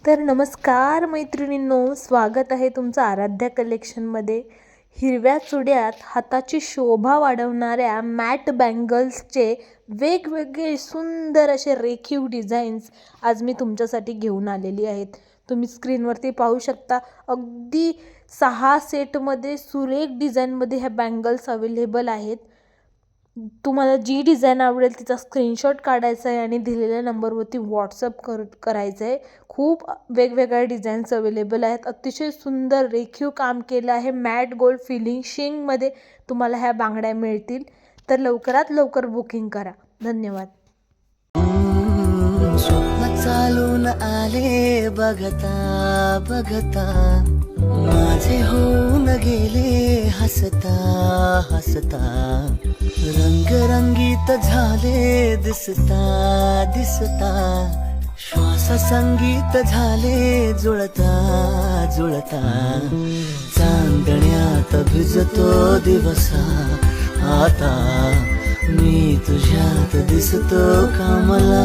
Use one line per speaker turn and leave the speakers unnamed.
तर नमस्कार मैत्रिणींनो, स्वागत आहे तुमचं आराध्या कलेक्शनमध्ये. हिरव्या चुड्यात हाताची शोभा वाढवणाऱ्या मॅट बँगल्सचे वेगवेगळे सुंदर असे रेखीव डिझाईन्स आज मी तुमच्यासाठी घेऊन आलेली आहेत. तुम्ही स्क्रीनवरती पाहू शकता, अगदी 6 सेटमध्ये सुरेख डिझाईनमध्ये ह्या बँगल्स अवेलेबल आहेत. तुम्हाला जी डिझाईन आवडेल तिचा स्क्रीनशॉट काढायचा आहे आणि दिलेल्या नंबरवरती व्हॉट्सअप करायचं आहे. खूप वेगवेगळ्या डिझाईन्स अवेलेबल आहेत. अतिशय सुंदर रेखीव काम केलं आहे. मॅट गोल्ड फिनिशिंगमध्ये तुम्हाला ह्या बांगड्या मिळतील. तर लवकरात लवकर बुकिंग करा. धन्यवाद.
स्वप्न चालून आले बघता बघता, माझे होऊन गेले हसता हसता, रंगरंगीत झाले दिसता दिसता, श्वास संगीत झाले जुळता जुळता, चांदण्यात भिजतो दिवसा आता, मी तुझ्यात दिसतो कामला.